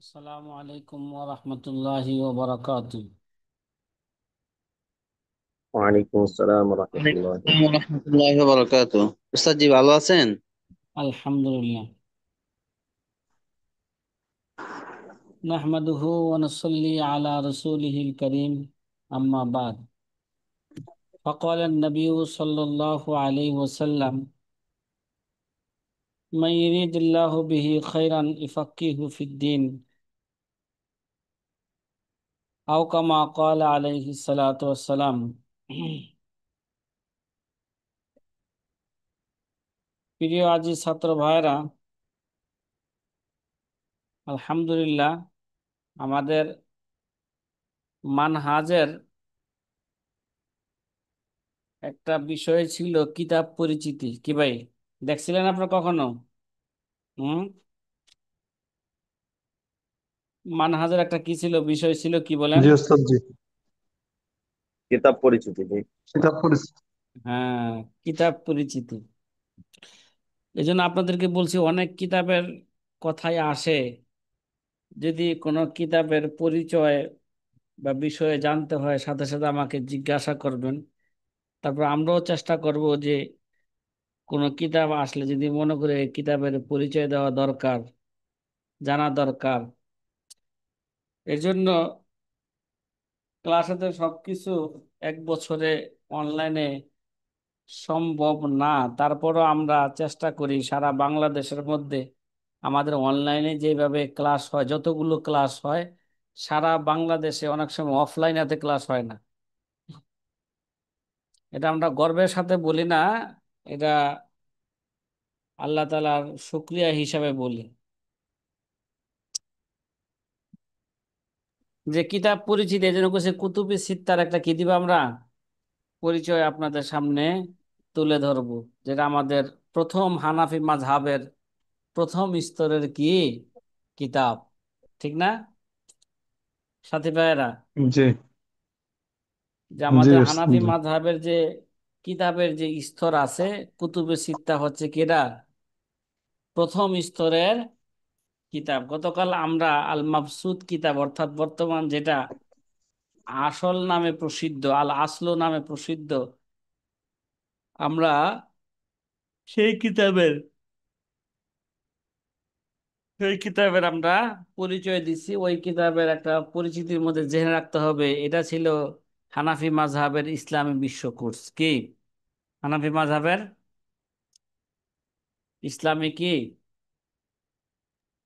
আসসালামু আলাইকুম ওয়া রাহমাতুল্লাহি ওয়া বারাকাতুহু। ওয়ালাইকুম আসসালাম ওয়ালাইকুম রহমতুল্লাহ। আসসালাম ওয়া রাহমাতুল্লাহি ওয়া বারাকাতুহু। উস্তাদ জি ভালো আছেন? আলহামদুলিল্লাহ, নাহমাদুহু ওয়া নুসাল্লি আলা রাসূলিহিল কারীম, আম্মা বাদ। ফাকালা an-nabiyyu সাল্লাল্লাহু আলাইহি ওয়াসাল্লাম, মান ইউরিদিল্লাহু বিহি খায়রান ইউফাক্কিহু ফিদ-দীন, আও কামা ক্বালা আলাইহিস সালাতু ওয়াস-সালাম। প্রিয় আজি ছাত্র ভাইরা, আলহামদুলিল্লাহ, আমাদের মানহাজের একটা বিষয় ছিল কিতাব পরিচিতি। কি ভাই, দেখছিলেন আপনার কখনো? হুম, মানহাজের একটা কি ছিল, বিষয় ছিল, কি বলেন? জি ওস্তাদ জি। কিতাব পরিচিতি জি। কিতাব পড়েছি। হ্যাঁ, কিতাব পরিচিতি। এই জন্য আপনাদেরকে বলছি, অনেক কিতাবের কথাই আসে। যদি কোনো কিতাবের পরিচয় বা বিষয়ে জানতে হয়, সাথে সাথে আমাকে জিজ্ঞাসা করবেন। তারপর আমরাও চেষ্টা করব যে কোনো কিতাব আসলে যদি মনে করে কিতাবের পরিচয় দেওয়া দরকার, জানা দরকার। এর জন্য ক্লাসেতে সবকিছু এক বছরে অনলাইনে সম্ভব না। তারপরও আমরা চেষ্টা করি সারা বাংলাদেশের মধ্যে আমাদের অনলাইনে যেভাবে ক্লাস হয়, যতগুলো ক্লাস হয় সারা বাংলাদেশে, অনেক সময় অফলাইনেতে ক্লাস হয় না। এটা আমরা গর্বের সাথে বলি না, এটা আল্লাহ তাআলার শুকরিয়া হিসাবে বলি। যে কিতাব পরিচিতি, এই জন্য কিছু কুতুবে সিত্তার একটা কি দিব আমরা, পরিচয় আপনাদের সামনে তুলে ধরব, যেটা আমাদের প্রথম হানাফি মাযহাবের প্রথম স্তরের কি কিতাব, ঠিক না সাথী ভাইয়েরা? জি যে জি আমাদের ওস্তাদ হানাফি জি। মাযহাবের যে কিতাবের যে স্তর আছে, কুতুবে সিত্তা হচ্ছে কিরা প্রথম স্তরের কিতাব। গতকাল আমরা আল মাবসুত কিতাব, অর্থাৎ বর্তমান যেটা আসল নামে প্রসিদ্ধ, আল আসলো নামে প্রসিদ্ধ, আমরা সেই কিতাবের সেই কিতাবের আমরা পরিচয় দিছি। ওই কিতাবের একটা পরিচিতির মধ্যে জেনে রাখতে হবে, এটা ছিল হানাফি মাযহাবের ইসলামী বিশ্বকোর্স। কি হানাফি মাযহাবের ইসলামী কি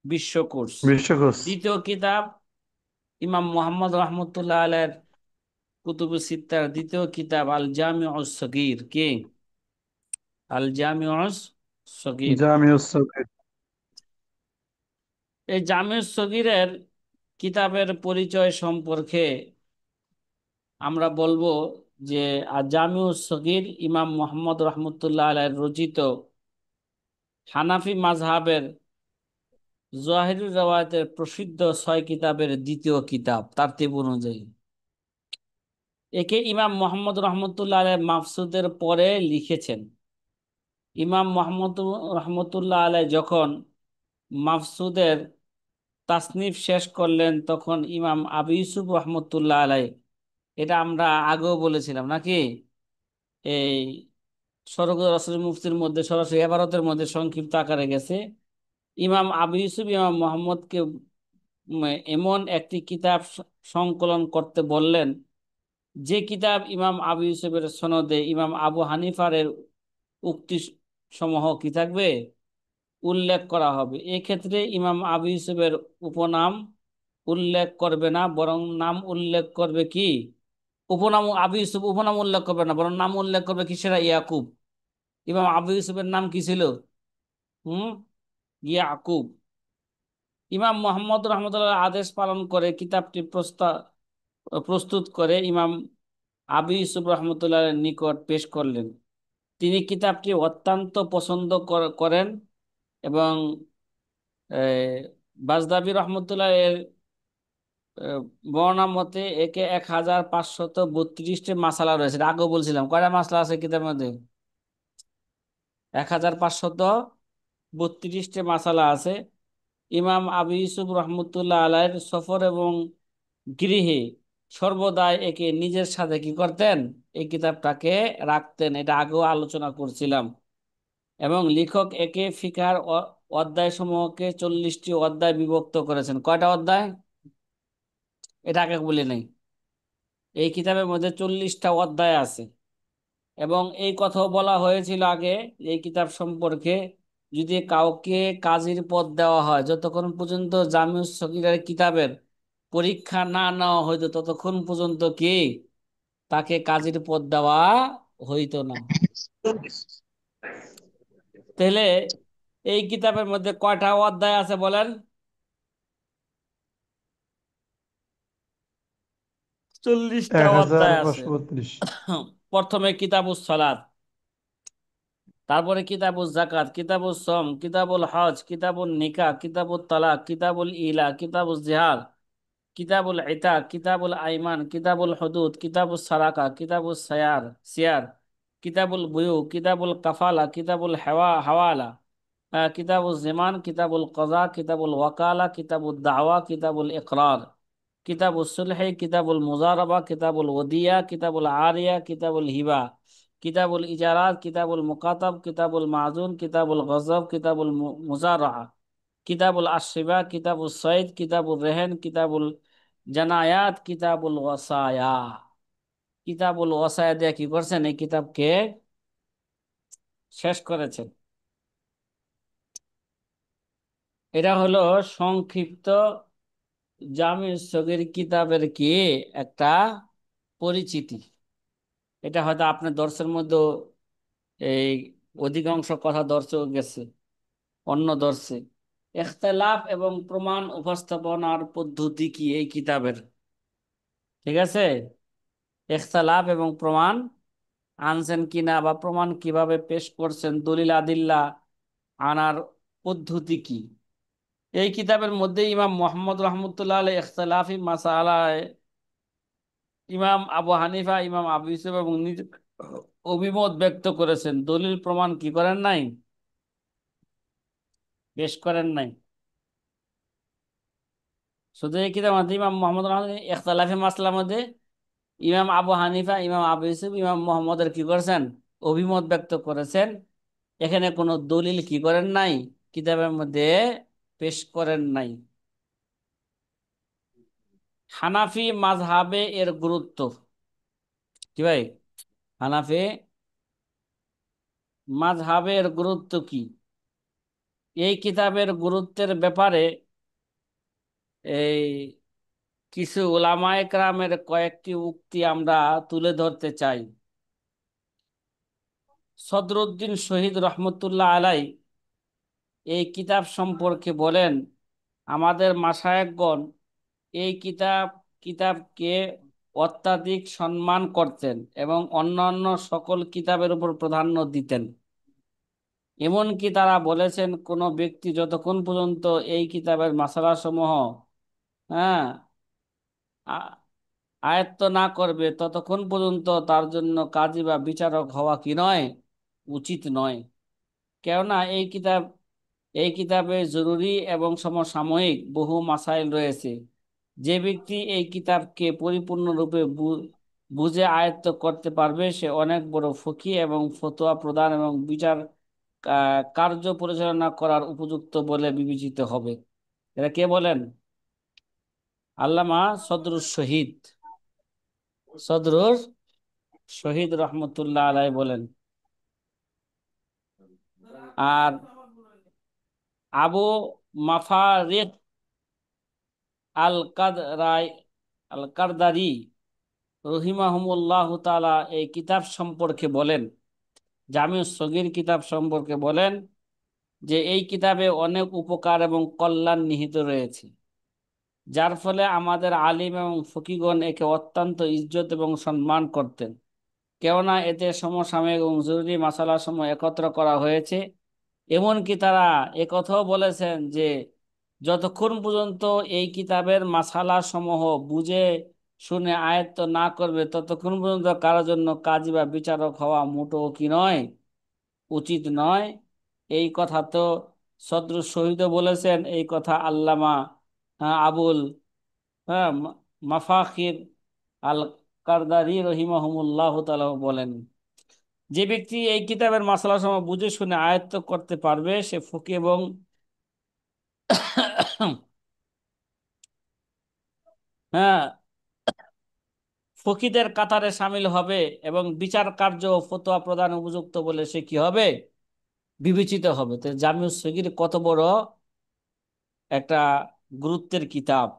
বিশ্বকোর্স। বিশ্বকোষ। দ্বিতীয় কিতাব ইমাম মুহাম্মদ রহমতুল্লাহ আলাইহির কুতুবুস সিত্তার দ্বিতীয় কিতাব আল জামিউস সগীর। কি আল জামিউস সগীর। জামিউস সাগীর। এই জামিউস সগীরের কিতাবের পরিচয় সম্পর্কে আমরা বলবো যে জামিউস সগীর ইমাম মুহাম্মদ রহমতুল্লাহ আলাইহির রচিত হানাফি মাযহাবের জওয়াহিরুর রওয়ায়াতের প্রসিদ্ধ 6 কিতাবের দ্বিতীয় কিতাব তারতিব অনুযায়ী। একে ইমাম মুহাম্মদ রহমতুল্লাহ আলাইহি মাকসুদের পরে লিখেছেন। ইমাম মুহাম্মদ রহমতুল্লাহ আলাইহি যখন মাকসুদের তাসনিফ শেষ করলেন, তখন ইমাম আবু ইউসুফ রহমতুল্লাহ আলাইহি, এটা আমরা আগেও বলেছিলাম নাকি, এই সরকার রাসূল মুফতির মধ্যে সরাসরি ইবারতের মধ্যে সংক্ষিপ্ত আকারে গেছে। ইমাম আবু ইউসুফ ইমাম মোহাম্মদকে উম, এমন একটি কিতাব সংকলন করতে বললেন, যে কিতাব ইমাম আবু ইউসুফের সনদে ইমাম আবু হানিফার এর উক্তি সমূহ কি থাকবে, উল্লেখ করা হবে। এক্ষেত্রে ইমাম আবু ইউসুফের উপনাম উল্লেখ করবে না, বরং নাম উল্লেখ করবে কি, উপনাম আবু ইউসুফ উপনাম উল্লেখ করবে না, বরং নাম উল্লেখ করবে কিসেরা, ইয়াকুব। ইমাম আবু ইউসুফের নাম কি ছিল? হুম, ইয়াকুব। ইমাম মোহাম্মদ রহমতুল্লাহ আদেশ পালন করে কিতাবটি প্রস্তুত করে ইমাম আবু ইউসুফ রহমতুল্লাহ নিকট পেশ করলেন। তিনি কিতাবটি অত্যন্ত পছন্দ করেন এবং বাজদাবি রহমতুল্লাহ এর বর্ণনা মতে একে 1532টি মাসালা রয়েছে। এটা আগেও বলছিলাম, কয়টা মাসলা আছে কিতাবের মধ্যে? 1532টি মাসালা আছে। ইমাম আবু ইউসুফ রহমতুল্লাহ আলাইহির সফর এবং গৃহে সর্বদাই একে নিজের সাথে কি করতেন, এই কিতাবটাকে রাখতেন। এটা আগেও আলোচনা করছিলাম। এবং লেখক একে ফিকহার অধ্যায় সমূহকে 40টি অধ্যায় বিভক্ত করেছেন। কয়টা অধ্যায়? এটা আগে বলি নাই। এই কিতাবের মধ্যে 40টা অধ্যায় আছে। এবং এই কথাও বলা হয়েছিল আগে, এই কিতাব সম্পর্কে, যদি কাউকে কাজীর পদ দেওয়া হয়, যতক্ষণ পর্যন্ত জামিউস সগীরের কিতাবের পরীক্ষা না নেওয়া হইতো ততক্ষণ পর্যন্ত কি তাকে কাজীর পদ দেওয়া হইতো না। তাহলে এই কিতাবের মধ্যে কয়টা অধ্যায় আছে বলেন? 40টা এক হাজার অধ্যায় আছে। পাঁচশো বত্রিশ প্রথমে কিতাবুস সালাত, তারপরে কিতাবুল জাকাত, কিতাবুল সম, কিতাবুল হজ, কিতাবুল নিকাহ, কিতাবুল তালাক, কিতাবুল ইলা, কিতাবুল জিহাদ, কিতাবুল ইতাক, কিতাবুল আইমান, কিতাবুল হুদুদ, কিতাবুল সারাকা, কিতাবুল সিয়ার, কিতাবুল বুয়ু, কিতাবুল কাফালা, কিতাবুল হাওয়ালা, কিতাবুল জিমান, কিতাবুল কজা, কিতাবুল ওয়াকালা, কিতাবুল দাওয়া, কিতাবুল ইকরার, কিতাবুল সুলহি, কিতাবুল মুজারাবা, কিতাবুল ওদিয়া, কিতাবুল আরিয়া, কিতাবুল হিবা, কিতাবুল ইজারাত, কিতাবুল মুকাতাব, কিতাবুল মাজুন, কিতাবুল গজব, কিতাবুল মুজারাহা, কিতাবুল আশরিবা, কিতাবুল সঈদ, কিতাবুল রেহেন, কিতাবুল জানায়াত, কিতাবুল ওয়াসায়া। কিতাবুল ওয়াসায়া দিয়ে কি করছেন, এই কিতাবকে শেষ করেছেন। এটা হলো সংক্ষিপ্ত জামি সগীর কিতাবের কি একটা পরিচিতি। এটা হয়তো আপনার দর্শের মধ্যে এই অধিকাংশ কথা দর্শক গেছে অন্য দর্শে। ইখতিলাফ এবং প্রমাণ উপস্থাপনার পদ্ধতি কি এই কিতাবের, ঠিক আছে? ইখতিলাফ এবং প্রমাণ আনছেন কিনা বা প্রমাণ কিভাবে পেশ করছেন, দলিল আদিল্লা আনার পদ্ধতি কি, এই কিতাবের মধ্যে ইমাম মোহাম্মদ রহমতুল্লাহ আলাইহি ইখতিলাফি মাসালায় ইমাম আবু হানিফা, ইমাম আবু ইউসুফ এবং নিজ অভিমত ব্যক্ত করেছেন। দলিল প্রমাণ কি করেন নাই, পেশ করেন নাই। শুধু এই কিতাবের মধ্যে ইমাম মোহাম্মদ ইখতিলাফি মাসলার মধ্যে ইমাম আবু হানিফা, ইমাম আবু ইউসুফ, ইমাম মোহাম্মদের কি করেছেন, অভিমত ব্যক্ত করেছেন। এখানে কোনো দলিল কি করেন নাই, কিতাবের মধ্যে পেশ করেন নাই। হানাফি মাযহাবে এর গুরুত্ব কি ভাই? হানাফি মাযহাবের গুরুত্ব কি? এই কিতাবের গুরুত্বের ব্যাপারে এই কিছু উলামায়ে কেরামের কয়েকটি উক্তি আমরা তুলে ধরতে চাই। সদরুদ্দিন শহীদ রহমতুল্লাহ আলাই এই কিতাব সম্পর্কে বলেন, আমাদের মাশায়েখগণ এই কিতাবকে অত্যাধিক সম্মান করতেন এবং অন্যান্য সকল কিতাবের উপর প্রাধান্য দিতেন। এমনকি তারা বলেছেন, কোনো ব্যক্তি যতক্ষণ পর্যন্ত এই কিতাবের মাসালাসমূহ হ্যাঁ আ- আয়ত্ত না করবে ততক্ষণ পর্যন্ত তার জন্য কাজী বা বিচারক হওয়া কি নয়, উচিত নয়। কেননা এই কিতাবে জরুরি এবং সমসাময়িক বহু মাসাইল রয়েছে। যে ব্যক্তি এই কিতাবকে পরিপূর্ণরূপে বুঝে আয়ত্ত করতে পারবে সে অনেক বড় ফকিহ এবং ফতোয়া প্রদান এবং বিচার কার্য পরিচালনা করার উপযুক্ত বলে বিবেচিত হবে। এটা কে বলেন? আল্লামা সদরুর শহীদ রহমতুল্লাহ আলাই বলেন। আর আবু মাফারিক আল কাদরাই আল কারদারি রহিমাহুমুল্লাহ তাআলা এই কিতাব সম্পর্কে বলেন, জামিউস সগীর কিতাব সম্পর্কে বলেন যে এই কিতাবে অনেক উপকার এবং কল্যাণ নিহিত রয়েছে, যার ফলে আমাদের আলিম এবং ফকিগণ একে অত্যন্ত ইজ্জত এবং সম্মান করতেন। কেননা এতে সমসাময়িক এবং জরুরি মাসালাসমূহ একত্র করা হয়েছে। এমনকি তারা একথাও বলেছেন যে যতক্ষণ পর্যন্ত এই কিতাবের মাসালাসমূহ বুঝে শুনে আয়ত্ত না করবে ততক্ষণ পর্যন্ত কারোর জন্য কাজী বা বিচারক হওয়া মোটেও কি নয়, উচিত নয়। এই কথা তো সদরুস শহীদও বলেছেন এই কথা আল্লামা আবুল হ্যাঁ মাফাখির আল কারদারি রহিমাহুমুল্লাহ তাআলা বলেন, যে ব্যক্তি এই কিতাবের মাসালা সমূহ বুঝে শুনে আয়ত্ত করতে পারবে সে ফকিহ এবং হ্যাঁ ফকিহদের কাতারে সামিল হবে এবং বিচার কার্য ও ফতোয়া প্রদান উপযুক্ত বলে সে কি হবে, বিবেচিত হবে। তো জামিউস সগীর কত বড় একটা গুরুত্বের কিতাব।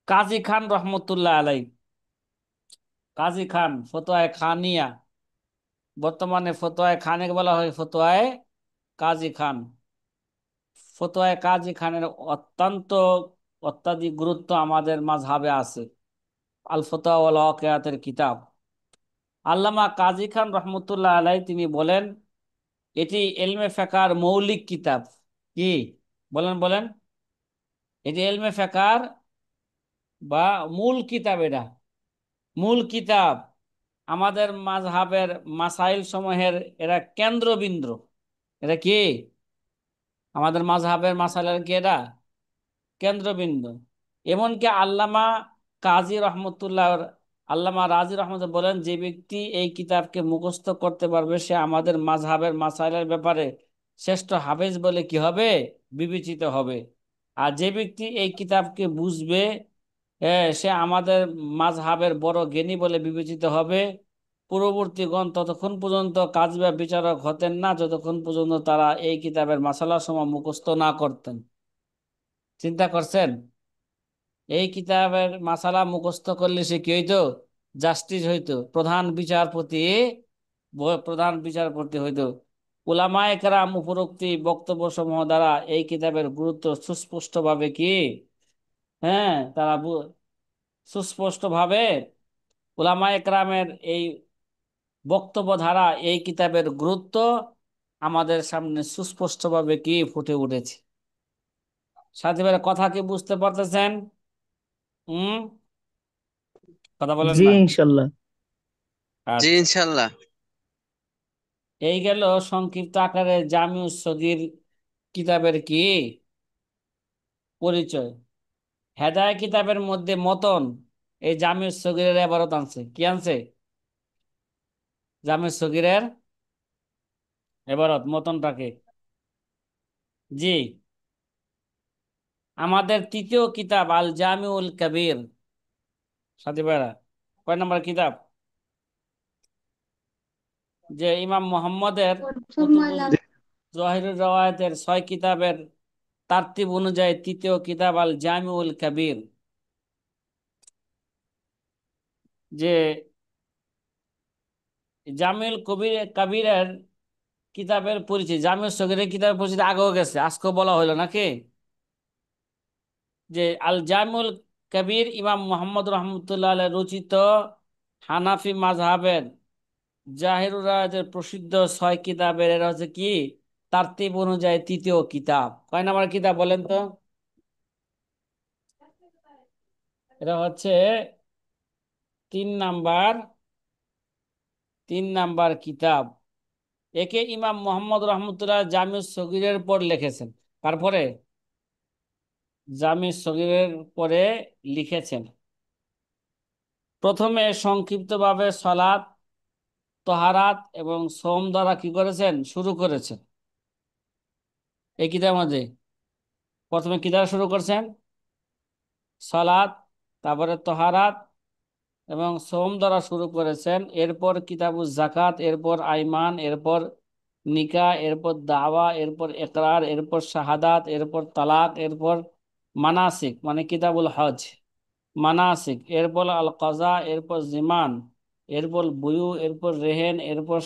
কাজী খান রহমতুল্লাহ আলাই, কাজী খান ফতোয়ায়ে খানিয়া, বর্তমানে ফতোয়ায়ে খানিকে বলা হয় ফতোয়ায়ে কাজী খান। ফতোয়ায়ে কাজী খানের অত্যন্ত অত্যাধিক গুরুত্ব আমাদের মাযহাবে আছে। আল ফতোয়া ওয়াল ওয়াকিয়াতের কিতাব। আল্লামা কাজী খান রহমতুল্লাহ আলাই তিনি বলেন এটি ইলমে ফিকহের মৌলিক কিতাব। কি বলেন বলেন? এটি ইলমে ফিকহের বা মূল কিতাব, এটা মূল কিতাব। আমাদের মাযহাবের মাসাইল সমূহের এরা কেন্দ্রবিন্দু। এটা কি আমাদের মাযহাবের মাসাইলের কি এটা কেন্দ্রবিন্দু। এমনকি আল্লামা কাজী রহমতুল্লাহ আল্লামা রাজি রহমত বলেন যে ব্যক্তি এই কিতাবকে মুখস্থ করতে পারবে সে আমাদের মাযহাবের মাসাইলের ব্যাপারে শ্রেষ্ঠ হাফেজ বলে কি হবে, বিবেচিত হবে। আর যে ব্যক্তি এই কিতাবকে বুঝবে সে আমাদের মাযহাবের বড় জ্ঞানী বলে বিবেচিত হবে। পূর্ববর্তীগণ ততক্ষণ পর্যন্ত কাজী বা বিচারক হতেন না যতক্ষণ পর্যন্ত তারা এই কিতাবের মাসালাসমূহ মুখস্থ না করতেন। চিন্তা করছেন? এই কিতাবের মাসালা মুখস্থ করলে সে কি হইতো, জাস্টিস হইতো, প্রধান বিচারপতি হইতো। উলামায়ে কেরাম উপরোক্ত বক্তব্য সমূহ দ্বারা এই কিতাবের গুরুত্ব সুস্পষ্টভাবে কি তারা সুস্পষ্টভাবে উলামায়ে কেরামের এই বক্তব্য ধারা এই কিতাবের গুরুত্ব আমাদের সামনে সুস্পষ্টভাবে কি ফুটে উঠেছে। সাথী ভাইরা কথা কি বুঝতে পারতেছেন? হুম, কথা বলেন জি না। ইনশাল্লাহ। জি আচ্ছা, ইনশাল্লাহ। এই গেল সংক্ষিপ্ত আকারে জামিউস সগীর কিতাবের কি পরিচয়। হেদায়া কিতাবের মধ্যে মতন এই জামিউস সগীরের এবারত আনছে। কি আনছে? জামিউস সগীরের এবারত মতনটাকে। জি, আমাদের তৃতীয় কিতাব আল জামিউল কবির। সাথী ভাইরা কয় নম্বর কিতাব? যে ইমাম মুহাম্মদের কুতুবুজ জহিরুর রওয়ায়াতের 6 কিতাবের তারতিব অনুযায়ী তৃতীয় কিতাব আল জামিউল কবির। যে জামিউল কবিরের কিতাবের পরিচয়, জামিউল সগীরের কিতাবের পরিচয় আগেও গেছে, আজকেও বলা হইলো নাকি? যে আল জামিউল কবির ইমাম মুহাম্মদ রহমতুল্লাহ আলাইহ রচিত হানাফি মাযহাবের জাহিরুর রায়াতের প্রসিদ্ধ 6 কিতাবের এরা হচ্ছে কি তারতিব অনুযায়ী তৃতীয় কিতাব। কয় নাম্বার কিতাব বলেন তো? এটা হচ্ছে 3 নাম্বার, 3 নাম্বার কিতাব। একে ইমাম মোহাম্মদ রহমতুল্লাহ জামিউস সগীরের পর লিখেছেন। তারপরে জামিউস সগীরের পরে লিখেছেন প্রথমে সংক্ষিপ্তভাবে সালাত, তহারাত এবং সোম দ্বারা কি করেছেন, শুরু করেছেন। এই কিতাবের মধ্যে প্রথমে কি দ্বারা শুরু করছেন? সালাত, তারপরে তহারাত এবং সোম দ্বারা শুরু করেছেন। এরপর কিতাবুজ জাকাত, এরপর আইমান, এরপর নিকাহ, এরপর দাওয়া, এরপর ইকরার, এরপর শাহাদাত, এরপর তালাক, এরপর মানাসিক মানে কিতাবুল হজ মানাসিক, এরপর আল কাজা, এরপর জিমান, এরপর বুয়ু, এরপর রেহেন, এরপর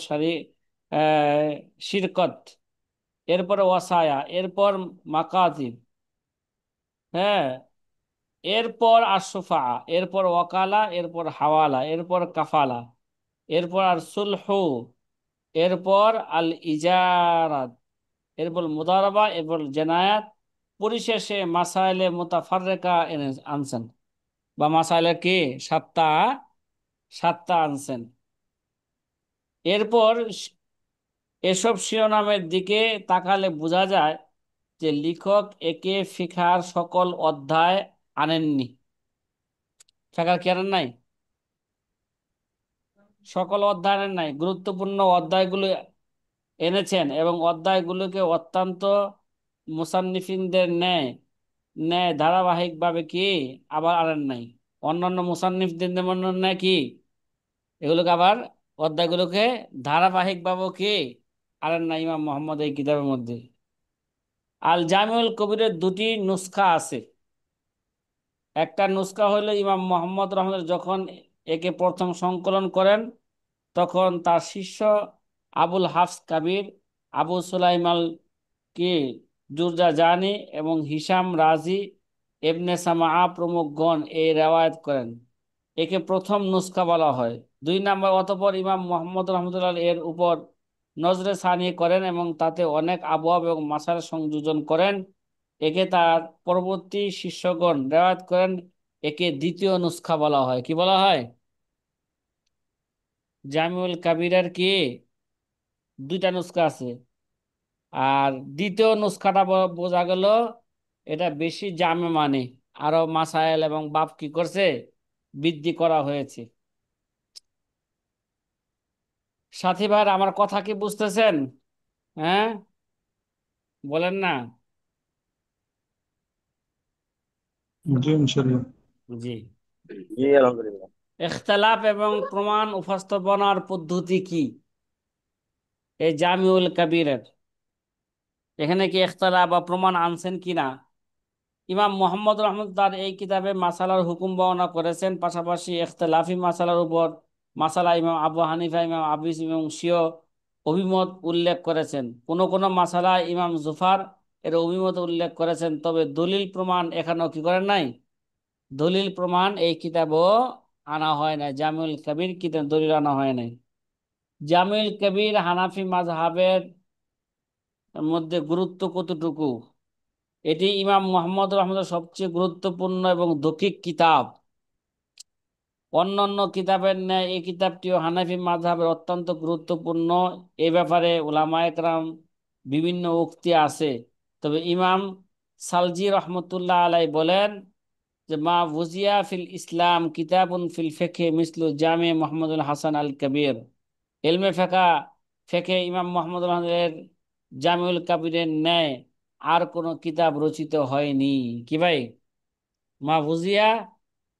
শিরকত, এরপর ওয়াসায়া, এরপর মাকাতিব, হ্যাঁ, এরপর আশফা, এরপর ওয়াকালা, এরপর হাওয়ালা, এরপর কাফালা, এরপর আর সুলহু, এরপর আল ইজারাত, এরপর মুদারাবা, এরপর জেনায়াত, পরিশেষে মাসাইলে মুতাফাররিকা আনছেন, বা মাসাইলে কি সাতটা সাতটা আনছেন। এরপর এসব শিরোনামের দিকে তাকালে বোঝা যায় যে লেখক একে ফিকহার সকল অধ্যায় আনেননি। ফিকহার কি আনেন নাই? সকল অধ্যায় আনেন নাই, গুরুত্বপূর্ণ অধ্যায়গুলো এনেছেন এবং অধ্যায়গুলোকে অত্যন্ত মুসান্নিফিনদের ন্যায় ন্যায় ধারাবাহিকভাবে কি আবার আনেন নাই। অন্যান্য মুসান্নিফদের ন্যায় কি এগুলোকে আবার অধ্যায়গুলোকে ধারাবাহিকভাবে কি আনেন নাই ইমাম মোহাম্মদ এই কিতাবের মধ্যে। আল জামিউল কবিরের দুটি নুসখা আছে। একটা নুসখা হলো ইমাম মোহাম্মদ রহমান যখন একে প্রথম সংকলন করেন তখন তার শিষ্য আবুল হাফস কাবির, আবু সুলাইমাল কি জুরজাজানি এবং হিশাম রাজি, ইবনে সামাআ প্রমুখগণ এই রেওয়ায়েত করেন। একে প্রথম নুসখা বলা হয়। 2 নম্বর, অতঃপর ইমাম মোহাম্মদ রহমতুল্লাহ এর উপর নজরে সানি করেন এবং তাতে অনেক আবওয়াব এবং মাসালা সংযোজন করেন। একে তার পরবর্তী শিষ্যগণ রেওয়ায়েত করেন। একে দ্বিতীয় নুসখা বলা হয়। কি বলা হয়? জামিউল কাবিরের কি 2টা নুসখা আছে। আর দ্বিতীয় নুসখাটা বোঝা গেল এটা বেশি জামে, মানে আরো মাসায়েল এবং বাব কি করছে, বৃদ্ধি করা হয়েছে। সাথী ভাই, আমার কথা কি বুঝতেছেন? হ্যাঁ, বলেন না। জি ইনশাল্লাহ। জি। জি আলহামদুলিল্লাহ। ইখতিলাফ এবং প্রমাণ উপস্থাপনার পদ্ধতি কি এই জামিউল কাবিরের? এখানে কি ইখতিলাফ বা প্রমাণ আনছেন কিনা? ইমাম মোহাম্মদ রহমত তার এই কিতাবে মাসালার হুকুম বর্ণনা করেছেন, পাশাপাশি ইখতিলাফি মাসালার উপর মাসালা ইমাম আবু হানিফা, ইমাম আবিস এবং শিও অভিমত উল্লেখ করেছেন। কোন কোন মাসালা ইমাম জুফার এর অভিমত উল্লেখ করেছেন, তবে দলিল প্রমাণ এখানেও কি করেন নাই। দলিল প্রমাণ এই কিতাবও আনা হয় না, জামিউল কবির কিতাব দলিল আনা হয় নাই। জামিউল কবির হানাফি মাযহাবের মধ্যে গুরুত্ব কতটুকু? এটি ইমাম মুহাম্মদ রহমতের সবচেয়ে গুরুত্বপূর্ণ এবং দক্ষিক কিতাব। অন্যান্য কিতাবের ন্যায় এই কিতাবটিও হানাফি মাযহাবের অত্যন্ত গুরুত্বপূর্ণ। এ ব্যাপারে উলামায়ে কেরাম বিভিন্ন উক্তি আছে। তবে ইমাম সালজি রহমতুল্লাহ আলাই বলেন যে মা বুজিয়া ফিল ইসলাম কিতাবুন ফিল ফিকহ মিসলু জামে মুহাম্মদুল হাসান আল কবির। ইলমে ফিকহ ফিকহে ইমাম মুহাম্মদ রহমতের জামিউল কবিরের ন্যায় আর কোনো কিতাব রচিত হয়নি। কি ভাই? মা বুজিয়া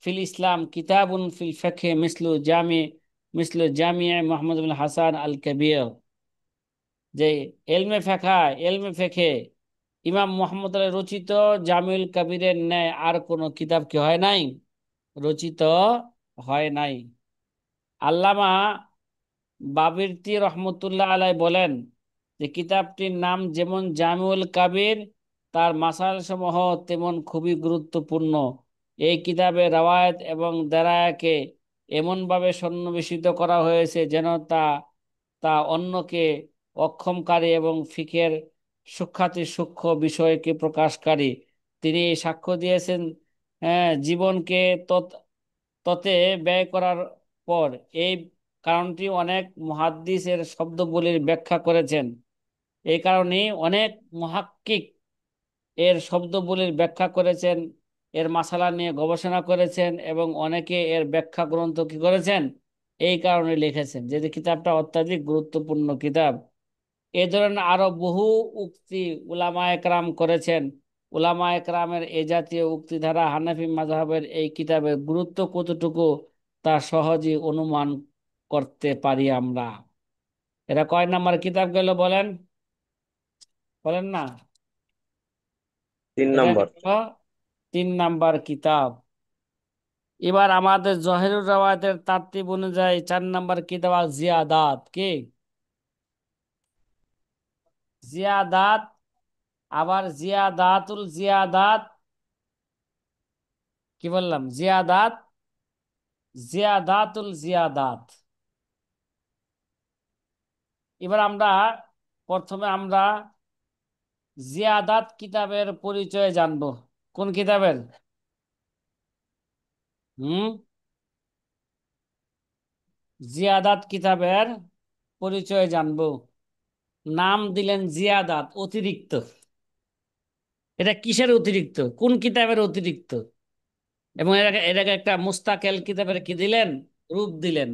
ফিল ইসলাম কিতাবুন ফিল ফিকহ মিসলু জামিয়ে মুহাম্মদ বিন হাসান আল কবির। যে এলমে ফিকহে ইমাম মুহাম্মদ রচিত জামিউল কবিরের ন্যায় আর কোনো কিতাব কি হয় নাই, রচিত হয় নাই। আল্লামা বাবিরতি রহমতুল্লাহ আলাই বলেন যে কিতাবটির নাম যেমন জামিউল কাবির, তার মাসাইল সমূহ তেমন খুবই গুরুত্বপূর্ণ। এই কিতাবে রাওয়ায়াত এবং দারায়াকে এমনভাবে সন্নিবেশিত করা হয়েছে যেন তা তা অন্যকে অক্ষমকারী এবং ফিকের সূক্ষ্মাতি সূক্ষ্ম বিষয়কে প্রকাশকারী। তিনি সাক্ষ্য দিয়েছেন জীবনকে ততে ব্যয় করার পর। এই কারণটি অনেক মুহাদ্দিস এর শব্দবলীর ব্যাখ্যা করেছেন। এই কারণেই অনেক মুহাক্কিক এর শব্দবলীর ব্যাখ্যা করেছেন, এর মাসালা নিয়ে গবেষণা করেছেন এবং অনেকে এর ব্যাখ্যা গ্রন্থ কি করেছেন, এই কারণে লিখেছেন যে যে কিতাবটা অত্যাধিক গুরুত্বপূর্ণ কিতাব। এ ধরনের আরো বহু উক্তি উলামা একরাম করেছেন। উলামা একরামের এ জাতীয় উক্তি দ্বারা হানাফি মাযহাবের এই কিতাবের গুরুত্ব কতটুকু তা সহজেই অনুমান করতে পারি আমরা। এটা কয় নাম্বার কিতাব গেল বলেন? বলেন না। তিন এটা নম্বর। হলো 3 নাম্বার কিতাব। এবার আমাদের জহিরুর রওয়ায়াতের তারতিব অনুযায়ী 4 নাম্বার কিতাব আল জিয়াদাত। কি? জিয়াদাত, আবার জিয়াদাতুল জিয়াদাত। কি বললাম? জিয়াদাত, জিয়াদাতুল জিয়াদাত। এবার আমরা প্রথমে আমরা জিয়াদাত কিতাবের পরিচয় জানবো। কোন কিতাবের? হুম, জিয়াদাত কিতাবের পরিচয় জানবো। নাম দিলেন জিয়াদাত, অতিরিক্ত। এটা কিসের অতিরিক্ত, কোন কিতাবের অতিরিক্ত? এবং এটাকে একটা মুস্তাকেল কিতাবের কি দিলেন, রূপ দিলেন।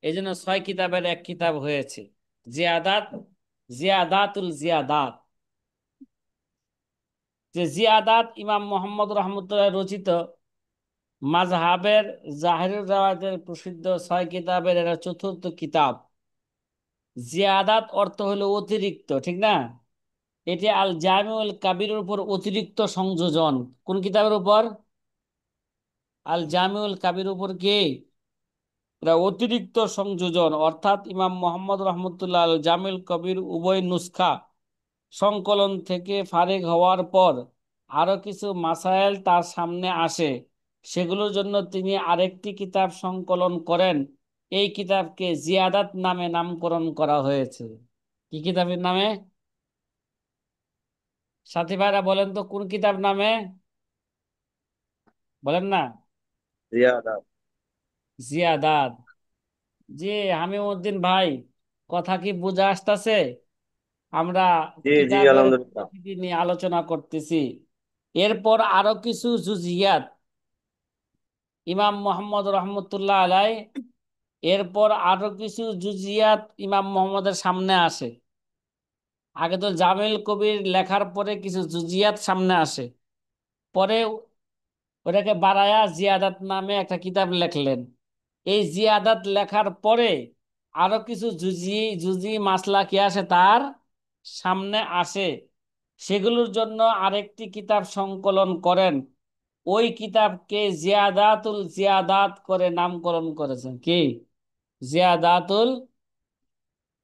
এই জন্য 6 কিতাবের এক কিতাব হয়েছে, জিয়াদাত, জিয়াদাতুল জিয়াদাত। যে জিয়াদাত ইমাম মোহাম্মদ রহমতুল্লাহ রচিত মাযহাবের জাহেরুর রাওয়াতের প্রসিদ্ধ 6 কিতাবের এরা চতুর্থ কিতাব। জিয়াদাত অর্থ হলো অতিরিক্ত, ঠিক না? এটি আল জামিউল কাবিরের উপর অতিরিক্ত সংযোজন। কোন কিতাবের উপর? আল জামিউল কাবির উপর কি? এটা অতিরিক্ত সংযোজন, অর্থাৎ ইমাম মোহাম্মদ রহমতুল্লাহ আল জামিউল কবির উভয় নুসখা সংকলন থেকে ফারিগ হওয়ার পর আরো কিছু মাসায়েল তার সামনে আসে, সেগুলোর জন্য তিনি আরেকটি কিতাব সংকলন করেন। এই কিতাবকে জিয়াদাত নামে নামকরণ করা হয়েছে। কি কিতাবের নামে? সাথী ভাইরা বলেন তো কোন কিতাব নামে? বলেন না। জিয়াদাত। জিয়াদাত। জি, হামিউদ্দিন ভাই, কথা কি বুঝে আসতেছে? আমরা জি জি কিতাবের আলহামদুলিল্লাহ। পরিচিতি নিয়ে আলোচনা করতেছি। এরপর আরো কিছু জুজিয়াত ইমাম মোহাম্মদ রহমতুল্লাহ আলাই, এরপর আরো কিছু জুজিয়াত ইমাম মোহাম্মদের সামনে আসে। আগে তো জামিল কবির লেখার পরে কিছু জুজিয়াত সামনে আসে, পরে ওটাকে বাড়ায়া জিয়াদাত নামে একটা কিতাব লেখলেন। এই জিয়াদাত লেখার পরে আরো কিছু জুজি জুজি মাসলা কি আসে তার সামনে আসে, সেগুলোর জন্য আরেকটি কিতাব সংকলন করেন। ওই কিতাবকে জিয়াদাতুল জিয়াদাত করে নামকরণ করেছেন। কি? জিয়াদাতুল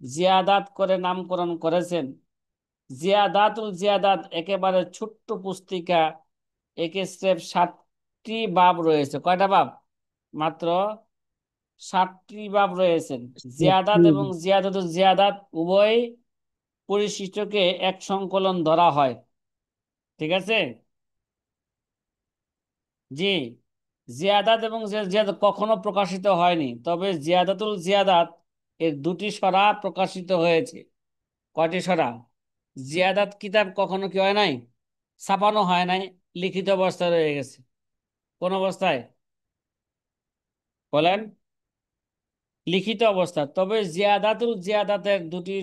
জিয়াদাত করে নামকরণ করেছেন। জিয়াদাতুল জিয়াদাত একেবারে ছোট্ট পুস্তিকা। একে স্রেফ 7টি বাব রয়েছে। কয়টা বাব? মাত্র 7টি বাব রয়েছেন। জিয়াদাত এবং জিয়াদাতুল জিয়াদাত উভয় পরিশিষ্টকে এক সংকলন ধরা হয়। ঠিক আছে? জি, জিয়াদাত এবং জিয়াদাত কখনো প্রকাশিত হয়নি, তবে জিয়াদাতুল জিয়াদাত এর 2টি সরা প্রকাশিত হয়েছে। কয়টি সরা? জিয়াদাত কিতাব কখনো কি হয় নাই, ছাপানো হয় নাই, লিখিত অবস্থায় রয়ে গেছে। কোন অবস্থায় বলেন? লিখিত অবস্থা। তবে জিয়াদাতুল জিয়াদাতের 2টি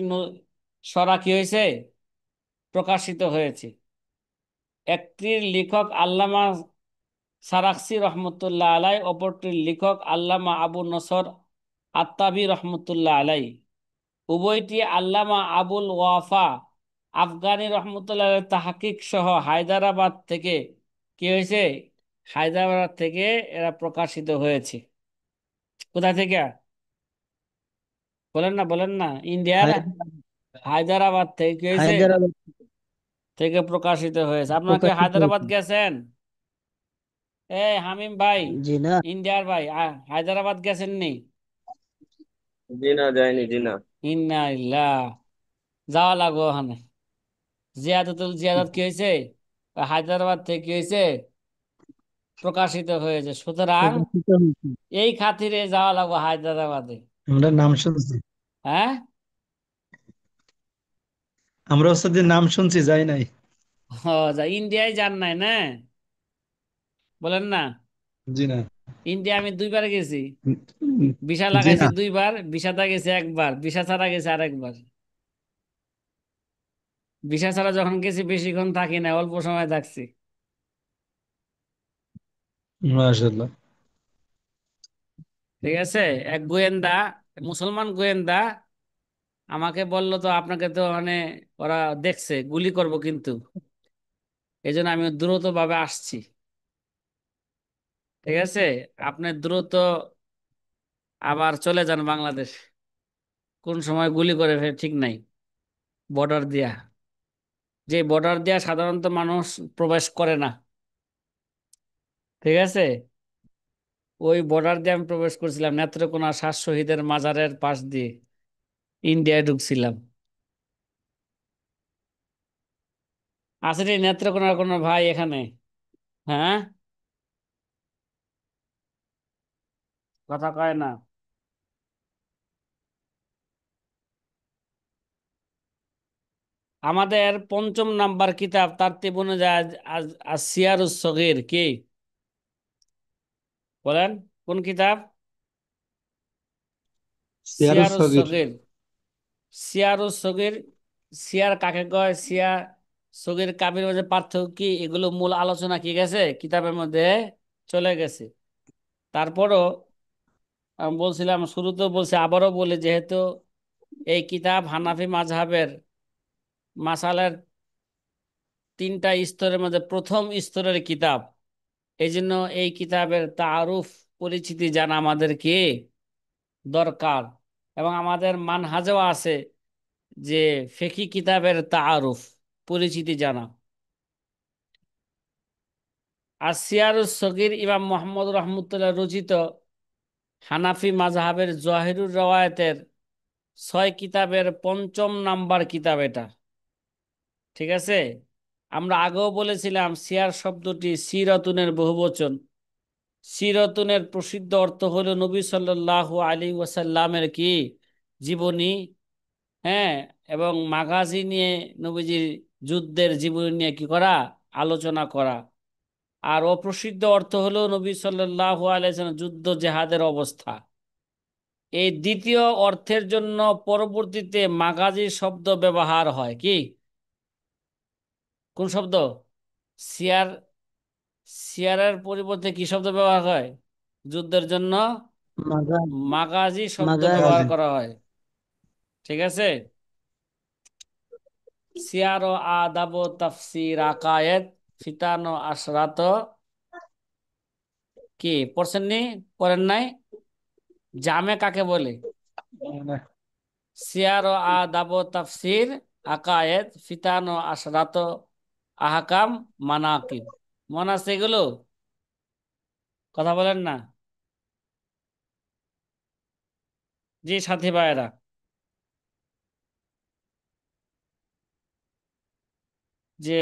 সরা কি হয়েছে, প্রকাশিত হয়েছে। একটির লেখক আল্লামা সারাকসি রহমতুল্লাহ আলাই, অপরটির লেখক আল্লামা আবু নসর আত্তাবি রহমতুল্লাহ আলাই। উভয়টি আল্লামা আবুল ওয়াফা আফগানি রহমতুল্লাহ তাহকিক সহ হায়দ্রাবাদ থেকে কি হয়েছে, হায়দ্রাবাদ থেকে এরা প্রকাশিত হয়েছে। কোথা থেকে? বলেন না, বলেন না। ইন্ডিয়ার হায়দ্রাবাদ থেকে কি হয়েছে, হায়দ্রাবাদ থেকে প্রকাশিত হয়েছে। আপনারা কি প্রকাশিত হায়দ্রাবাদ হয়েছে। গেছেন? এই হামিম ভাই, জি না, ইন্ডিয়ার ভাই, হায়দ্রাবাদ গেছেন নি? জি না, যায়নি, জি না। ইন্নালিল্লাহ, যাওয়া লাগবো ওখানে। জিয়াদাতুল জিয়াদাত কি হয়েছে, হায়দ্রাবাদ থেকে কি হয়েছে, প্রকাশিত হয়েছে। সুতরাং প্রকাশিত হয়েছে। এই খাতিরে যাওয়া লাগবো হায়দ্রাবাদে। আমরা নাম শুনছি, হ্যাঁ। আমরা ওস্তাদের নাম শুনছি, যাই নাই। ও, যা ইন্ডিয়ায় যান নাই না? বলেন না। জি না। ইন্ডিয়া আমি 2বার গেছি। উম, ভিসা জি লাগাইছি না। 2বার, ভিসাতে গেছি একবার, ভিসা ছাড়া গেছি আরেকবার। ভিসা ছাড়া যখন গেছি বেশিক্ষণ থাকি না, অল্প সময় থাকছি। মাশাআল্লাহ। ঠিক আছে। এক গোয়েন্দা, মুসলমান গোয়েন্দা আমাকে বললো, তো আপনাকে তো মানে ওরা দেখছে, গুলি করব কিন্তু, এই জন্য আমি দ্রুত ভাবে আসছি। ঠিক আছে, আপনি দ্রুত আবার চলে যান বাংলাদেশ, কোন সময় গুলি করে ফেলে ঠিক নাই। বর্ডার দিয়া, যে বর্ডার দিয়া সাধারণত মানুষ প্রবেশ করে না। ঠিক আছে, ওই বর্ডার দিয়ে আমি প্রবেশ করছিলাম, নেত্রকোনা 7 শহীদের মাজারের পাশ দিয়ে ইন্ডিয়ায় ঢুকছিলাম। আছে রে নেত্রকোনার কোনো ভাই এখানে? হ্যাঁ, কথা কয় না। আমাদের পঞ্চম নাম্বার কিতাব তারতিব অনুযায়ী সিয়ারুস সগীর কি বলেন, কোন কিতাব? সিয়ারুস সিয়ারুস সগীর। সগীর। সিয়ারুস সগীর, সিয়ার কাকে কয়, সিয়া সগীর কাবির মধ্যে পার্থক্য কি, এগুলো মূল আলোচনা কি গেছে কিতাবের মধ্যে চলে গেছে। তারপরও আমি বলছিলাম শুরুতেও বলছি, আবারও বলি, যেহেতু এই কিতাব হানাফি মাযহাবের মাসালার তিনটা স্তরের মধ্যে প্রথম স্তরের কিতাব, এই জন্য এই কিতাবের তাআরুফ, পরিচিতি জানা আমাদের কি দরকার। এবং আমাদের মানহাজেও আছে যে ফিকহি কিতাবের তাআরুফ, পরিচিতি জানা। আর সিয়ারুস সগীর ইমাম মুহাম্মদ রহমতুল্লাহ রচিত হানাফি মাযহাবের জহিরুর রওয়ায়াতের 6 কিতাবের পঞ্চম নাম্বার কিতাব এটা, ঠিক আছে। আমরা আগেও বলেছিলাম সিয়ার শব্দটি সিরাতুনের বহুবচন। সিরাতুনের প্রসিদ্ধ অর্থ হলো নবী সাল্লাল্লাহু আলাইহি ওয়াসাল্লামের কি জীবনী, হ্যাঁ, এবং মাগাজি নিয়ে, নবীজির যুদ্ধের জীবনী নিয়ে কি করা, আলোচনা করা। আর অপ্রসিদ্ধ অর্থ হলো নবী সাল্লাল্লাহু আলাইহি ওয়াসাল্লাম যুদ্ধ জেহাদের অবস্থা। এই দ্বিতীয় অর্থের জন্য পরবর্তীতে মাগাজি শব্দ ব্যবহার হয় কি, কোন শব্দ? সিয়ার, সিয়ারের পরিবর্তে কি শব্দ ব্যবহার হয় যুদ্ধের জন্য? মাগা- মাগাজি শব্দ ব্যবহার মাগাজি। করা হয়, ঠিক আছে। সিয়ার ও আদাব ও তাফসির আকায়েদ ফিতান ও আশরাত কি পড়ছেননি, পড়েন নাই? জামে কাকে বলে? সিয়ার ও আদাব ও তাফসির আকায়েদ ফিতান ও আশরাত আহকাম মানাকিব, মনে আছে এগুলো? কথা বলেন না জি সাথী ভাইয়েরা। যে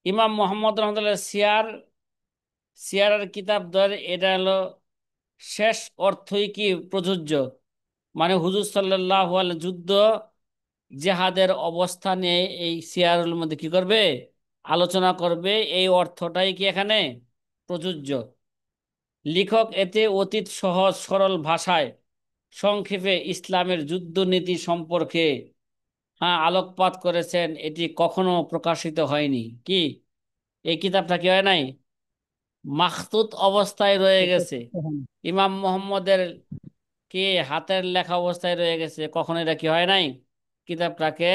ইমাম মোহাম্মদ রহমতুল্লাহ সিয়ার, সিয়ারের কিতাব ধরে এটা হলো শেষ অর্থই কি প্রযোজ্য, মানে হুজুর সাল্লাল্লাহু আলাইহি যুদ্ধ জেহাদের অবস্থা নিয়ে এই সিয়ারের মধ্যে কি করবে, আলোচনা করবে, এই অর্থটাই কি এখানে প্রযোজ্য। লেখক এতে অতীত সহজ সরল ভাষায় সংক্ষেপে ইসলামের যুদ্ধনীতি সম্পর্কে আলোকপাত করেছেন। এটি কখনো প্রকাশিত হয়নি কি, এই কিতাবটা কি হয় নাই, মাখতুত অবস্থায় রয়ে গেছে, ইমাম মোহাম্মদের কি হাতের লেখা অবস্থায় রয়ে গেছে, কখনো এটা কি হয় নাই, কিতাবটাকে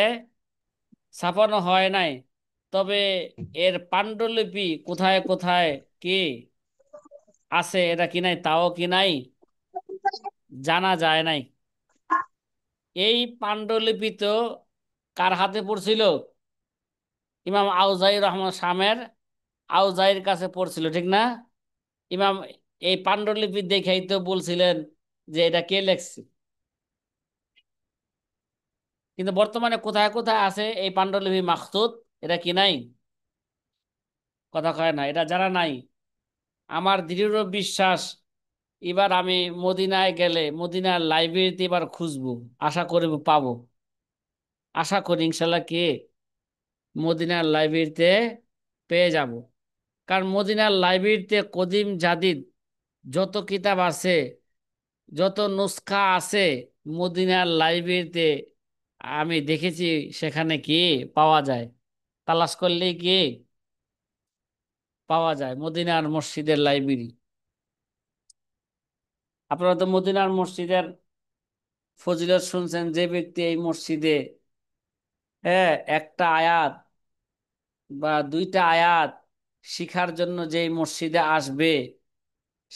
ছাপানো হয় নাই। তবে এর পাণ্ডুলিপি কোথায় কোথায় কি আছে এটা কি নাই, তাও কি নাই, জানা যায় নাই। এই পাণ্ডুলিপি তো কার হাতে পড়ছিল? ইমাম আউজাই রহমান শামের আউজাইর কাছে পড়ছিল, ঠিক না? ইমাম এই পাণ্ডুলিপি দেখেই তো বলছিলেন যে এটা কে লেখছে। কিন্তু বর্তমানে কোথায় কোথায় আছে এই পাণ্ডুলিপি মাখতুত, এটা কি নাই, কথা কয় না, এটা জানা নাই। আমার দৃঢ় বিশ্বাস এবার আমি মদিনায় গেলে মদিনার লাইব্রেরিতে এবার খুঁজবো, আশা করি পাবো, আশা করি ইনশাল্লাহ কি মদিনার লাইব্রেরিতে পেয়ে যাব। কারণ মদিনার লাইব্রেরিতে কদিম জাদিদ যত কিতাব আছে, যত নুসখা আছে মদিনার লাইব্রেরিতে আমি দেখেছি, সেখানে কি পাওয়া যায়, তালাশ করলেই কি পাওয়া যায়, মদিনার মসজিদের লাইব্রেরি। আপনারা তো মদিনার মসজিদের ফজিলত শুনছেন, যে ব্যক্তি এই মসজিদে একটা আয়াত বা দুইটা আয়াত শিখার জন্য যেই মসজিদে আসবে,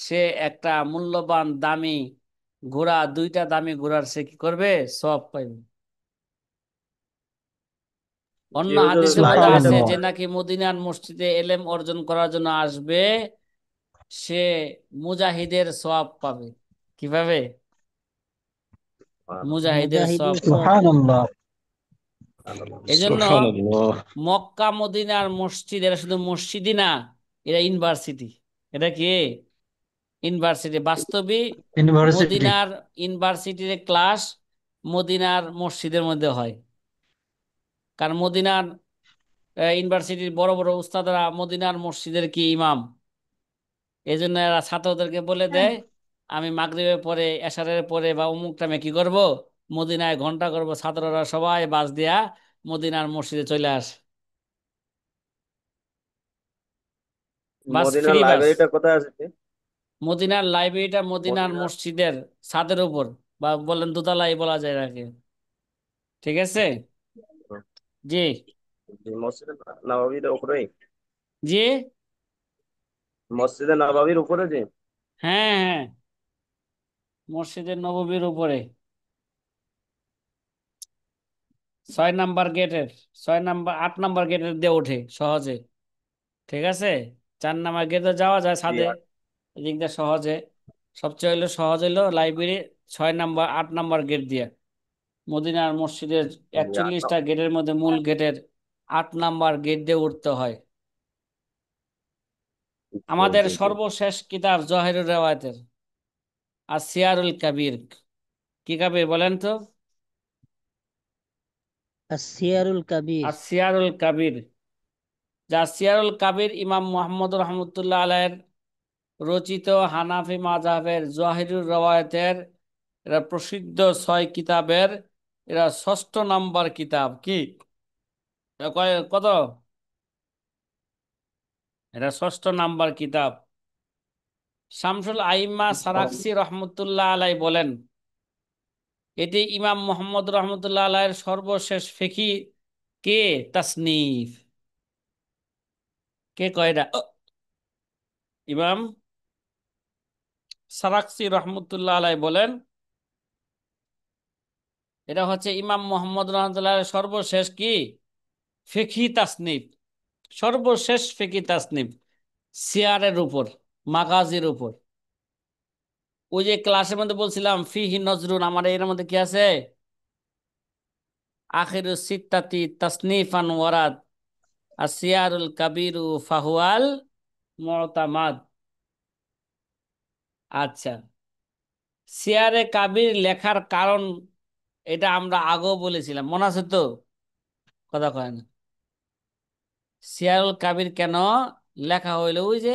সে একটা মূল্যবান দামি ঘোড়া, দুইটা দামি ঘোড়ার সে কি করবে, সওয়াব পাইবে। জি অন্য হুজুর, হাদিসের মধ্যে লাইব্রেরিতে আছে যে পড়ে। নাকি মদিনার মসজিদে এলেম অর্জন করার জন্য আসবে, সে মুজাহিদের সওয়াব পাবে। কিভাবে? মুজাহিদের মুজাহিদের সওয়াব পাবে। সওয়াব। সুবহানাল্লাহ। এজন্য সুবহানাল্লাহ। মক্কা মদিনার মসজিদ এরা শুধু মসজিদই না, এরা ইউনিভার্সিটি। এটা কি ইউনিভার্সিটি, বাস্তবে ইউনিভার্সিটি। মদিনার ইউনিভার্সিটির ক্লাস মদিনার মসজিদের মধ্যে হয়। কারণ মদিনার ইউনিভার্সিটির বড় বড় উস্তাদরা মদিনার মসজিদের কি ইমাম, এই জন্য এরা ছাত্রদেরকে বলে দেয় আমি মাগরিবের পরে এশারের পরে বা অমুক টাইমে কি করব, মদিনায় ঘন্টা করব, ছাত্ররা সবাই বাস দিয়া মদিনার মসজিদে চলে আসে। বাস, মদিনার ফ্রি বাস। লাইব্রেরিটা কোথায় আছে? মদিনার লাইব্রেরিটা মদিনার মদিনা মসজিদের ছাদের উপর, বা বলেন দোতলাই বলা যায় নাকি, ঠিক আছে। জি। মসজিদে নববীর উপরেই। জি। মসজিদে নববীর উপরে যে। হ্যাঁ হ্যাঁ, মসজিদের নববীর উপরে 6 নাম্বার গেটের, 6 নাম্বার 8 নাম্বার গেটের দিয়ে ওঠে সহজে, ঠিক আছে। 4 নাম্বার গেটে যাওয়া যায় জি ছাদে, এদিক দিয়ে সহজে। সবচেয়ে হইলো সহজ হইলো লাইব্রেরি 6 নাম্বার 8 নাম্বার গেট দিয়ে। মদিনার মসজিদের জি, 41টা গেটের মধ্যে মূল গেটের 8 নাম্বার গেট দিয়ে উঠতে হয়। জি, আমাদের জি, জি। সর্বশেষ কিতাব জহিরুর রেওয়ায়েতের আর সিয়ারুল কাবির, কি কাবির বলেন তো? আসিয়ারুল কাবির। আর সিয়ারুল কাবির, যা সিয়ারুল কাবির ইমাম মুহাম্মদ রহমতুল্লাহ আলাইহির রচিত হানাফি মাযহাবের জহিরুর রেওয়ায়েতের, এরা প্রসিদ্ধ 6 কিতাবের, এরা 6ষ্ঠ নাম্বার কিতাব। কি কত? এটা 6ষ্ঠ নাম্বার কিতাব। শামসুল আইম্মা সারাকসি রহমতুল্লাহ আলাই বলেন এটি ইমাম মুহাম্মদ রহমতুল্লাহ আলাইয়ের সর্বশেষ ফিকি কে তাসনিফ। কে কয় এটা? ইমাম সারাকসি রহমতুল্লাহ আলাই বলেন এটা হচ্ছে ইমাম মুহাম্মদ রহমতুল্লাহ আলাইয়ের সর্বশেষ কি ফিকি তাসনিফ, সর্বশেষ ফিকি তাসনিফ সিয়ারের উপর, মাগাজির উপর। ওই যে ক্লাসের মধ্যে বলছিলাম ফিহি নজরুন, আমার এর মধ্যে কি আছে? আখিরু সিত্তাতি তাসনিফান ওয়ারাদ আসিয়ারুল কাবিরু ফাহুয়াল মুতামাদ। আচ্ছা, সিয়ারে কাবির লেখার কারণ এটা আমরা আগেও বলেছিলাম, মনে আছে তো? কথা কয় না। সিয়ারুল কাবির কেন লেখা হইলো, ওই যে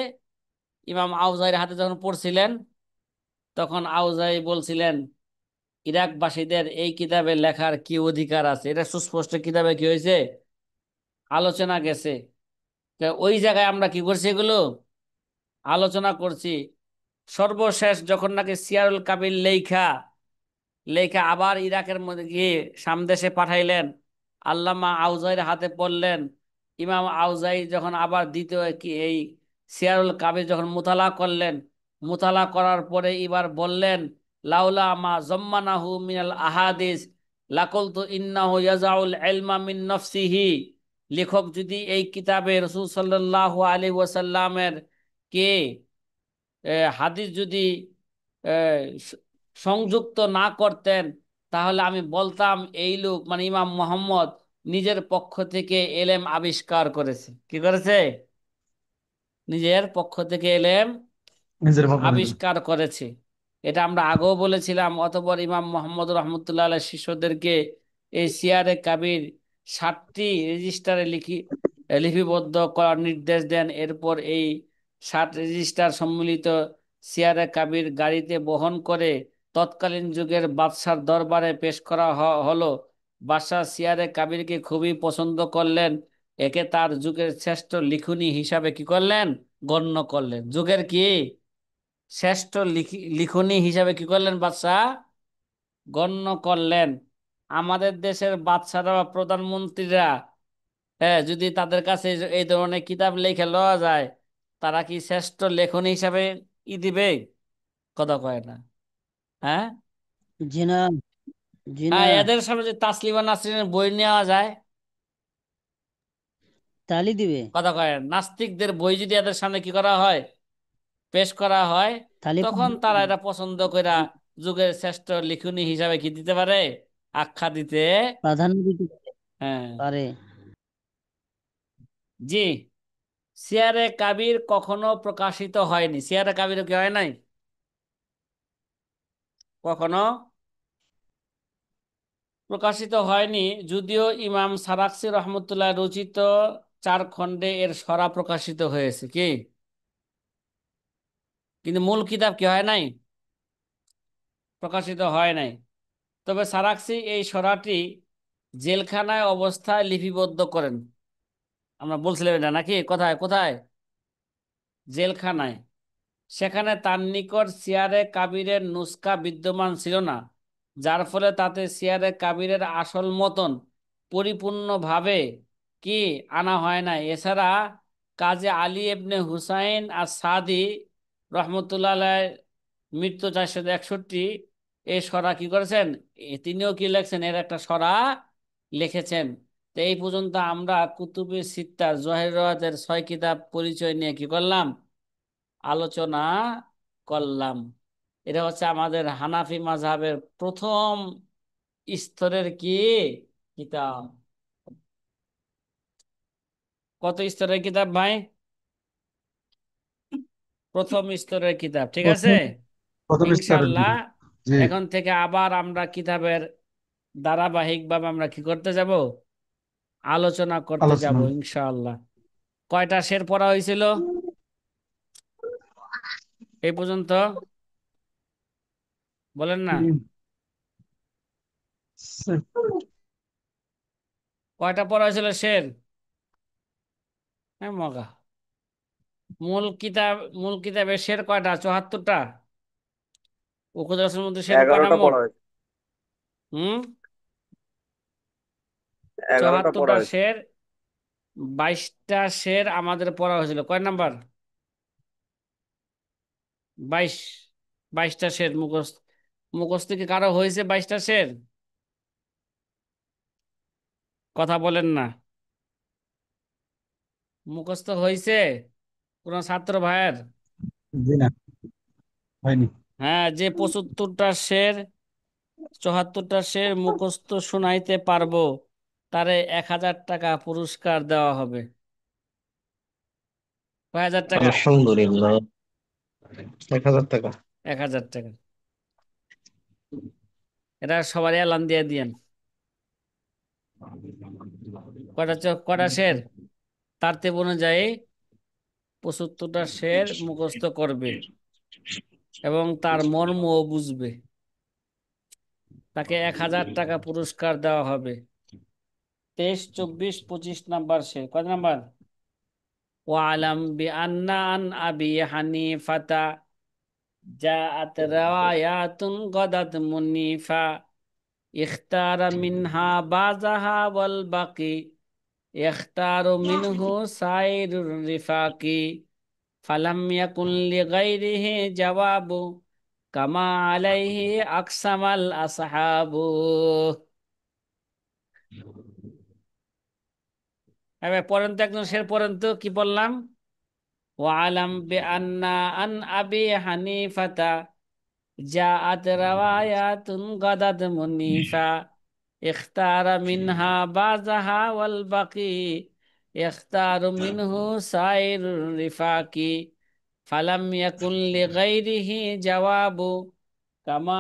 ইমাম আউজাইর হাতে যখন পড়ছিলেন তখন আউজাই বলছিলেন ইরাকবাসীদের এই কিতাবে লেখার কি অধিকার আছে, এটা সুস্পষ্ট কিতাবে কি হয়েছে আলোচনা গেছে। তা ওই জায়গায় আমরা কি করছি, এগুলো আলোচনা করছি। সর্বশেষ যখন নাকি সিয়ারুল কাবির লেখা লেখা আবার ইরাকের মধ্যে গিয়ে সামদেশে পাঠাইলেন, আল্লামা আউজাইর হাতে পড়লেন। ইমাম আউজাই যখন আবার দ্বিতীয় কি এই সিয়ারুল কাবির যখন মুতালা করলেন, মুতালা করার পরে এবার বললেন লাউলা মা জম্মানাহু মিনাল আহাদিস লাকুলতু ইন্নাহু ইয়াজাউল ইলমা মিন নফসিহি। লেখক যদি এই কিতাবে রাসূল সাল্লাল্লাহু আলাইহি ওয়াসাল্লামের কে হাদিস যদি এ, স- সংযুক্ত না করতেন, তাহলে আমি বলতাম এই লোক মানে ইমাম মোহাম্মদ নিজের পক্ষ থেকে এলেম আবিষ্কার করেছে। কি করেছে? নিজের পক্ষ থেকে এলেম নিজের পক্ষ থেকে। আবিষ্কার করেছে। এটা আমরা আগেও বলেছিলাম। অতঃপর ইমাম মোহাম্মদ রহমতুল্লাহ আলাইহ শিষ্যদেরকে এই সিয়ারে কাবির 7টি রেজিস্টারে লিপিবদ্ধ করার নির্দেশ দেন। এরপর এই 7 রেজিস্টার সম্মিলিত সিয়ারে কাবির গাড়িতে বহন করে তৎকালীন যুগের বাদশার দরবারে পেশ করা হলো। বাদশাহ সিয়ারে কাবিরকে খুবই পছন্দ করলেন, একে তার যুগের শ্রেষ্ঠ লিখনী হিসাবে কি করলেন গণ্য করলেন। যুগের কি শ্রেষ্ঠ লিখনী হিসাবে কি করলেন বাদশাহ গণ্য করলেন। আমাদের দেশের বাদশারা বা প্রধানমন্ত্রীরা, হ্যাঁ, যদি তাদের কাছে এই ধরনের কিতাব লিখে লওয়া যায়, তারা কি শ্রেষ্ঠ লেখনী হিসাবে দিবে? কথা কয় না। হ্যাঁ। জি না, জি না, হ্যাঁ, এদের সামনে যে তাসলিমা নাসরিনের বই নেওয়া যায়, তালি দিবে, কথা কয় না, নাস্তিকদের বই যদি এদের সামনে কি করা হয় পেশ করা হয়, তালি তখন তারা এটা পছন্দ করে যুগের শ্রেষ্ঠ লিখনী হিসাবে কি দিতে পারে আখ্যা দিতে। প্রাধান্য দিতে হ্যাঁ। পারে। জি। সিয়ারে কাবির কখনো প্রকাশিত হয়নি। সিয়ারে কাবির কি হয় নাই কখনো? প্রকাশিত হয়নি, যদিও ইমাম সারাকসি রহমতুল্লাহ রচিত 4 খণ্ডে এর সরা প্রকাশিত হয়েছে। কি কিন্তু মূল কিতাব কি হয় নাই, প্রকাশিত হয় নাই। তবে সারাকসি এই সরাটি জেলখানায় অবস্থায় লিপিবদ্ধ করেন। আমরা বলছিলাম এটা নাকি, কোথায় কোথায়, জেলখানায়। সেখানে তার নিকট সিয়ারে কাবিরের নুসখা বিদ্যমান ছিল না, যার ফলে তাতে সিয়ারে কাবিরের আসল মতন পরিপূর্ণভাবে কি আনা হয় না। এছাড়া কাজী আলী ইবনে হুসাইন আর সাদি রহমতুল্লাহ আলাইহ মৃত্যু 461 এই সরা কি করেছেন, তিনিও কি লিখছেন, এর একটা সরা লিখেছেন। তো এই পর্যন্ত আমরা কুতুবে সিত্তার জহির রাওয়াতের 6 কিতাব পরিচয় নিয়ে কি করলাম, আলোচনা করলাম। এটা হচ্ছে আমাদের হানাফি মাযহাবের প্রথম স্তরের কি কিতাব। কত স্তরের কিতাব ভাই? প্রথম স্তরের কিতাব, ঠিক আছে। প্রথম প্রথম স্তরের ইনশাল্লাহ দিকে। জি এখন থেকে আবার আমরা কিতাবের ধারাবাহিকভাবে আমরা কি করতে যাব, আলোচনা করতে যাব আলোচনা। ইনশাআল্লাহ। কয়টা শের পড়া হয়েছিল এই পর্যন্ত, বলেন না, হুম। কয়টা পড়া হয়েছিল শের? হ্যাঁ মগা, মূল কিতাব, মূল কিতাবের শের কয়টা, 74টা। উপদেশের মধ্যে শের কয়টা 11টা মোট? পড়া হয়েছে। হুম, 11টা পড়া 74টা হয়েছে। শের, 22টা শের আমাদের পড়া হয়েছিল। কয় নাম্বার? 22। 22টা শের মুখস্থ, মুখস্থ কি কারো হয়েছে 22টা শের? কথা বলেন না, মুখস্থ হয়েছে কোন ছাত্র ভাইয়ের? জি না, হয়নি। হ্যাঁ, যে 75টা শের, 74টা শের মুখস্থ শোনাইতে পারবো তারে 1000 টাকা পুরস্কার দেওয়া হবে। কয় হাজার টাকা? আলহামদুলিল্লাহ, 1000 টাকা। 1000 টাকা। এটা সবার এলান দিয়ে দিয়েন। কয়টা শের, তারতেব অনুযায়ী 75টা শের মুখস্থ করবে এবং তার মর্মও বুঝবে, তাকে 1000 টাকা পুরস্কার দেওয়া হবে। 23, 24, 25 নাম্বার শের। কয় নাম্বার? ওয়ালাম বি আন্না আন আবি হানিফাতা জাআত রাওয়ায়াতুন গাদাত মুনিফা ইখতারা মিনহা বাজাহা ওয়াল বাকি ইখতারু মিনহু সাইরুর রিফাকি ফালাম ইয়াকুন লিগাইরিহি জাওয়াবু কামা আলাইহি আকসামাল আসহাবু। এবার পড়েন তো, একজন শের পড়েন তো, কি বললাম? ওয়ালাম বিআন্না আন আবি হানিফাতা জাআত রাওয়ায়াতুন গাদাত মুনিফা ইখতারা মিনহা বাজাহা ওয়াল বাকি ইখতারু মিনহু সাইরুর রিফাকি ফালাম ইয়াকুন লিগাইরিহি জাওয়াবু কামা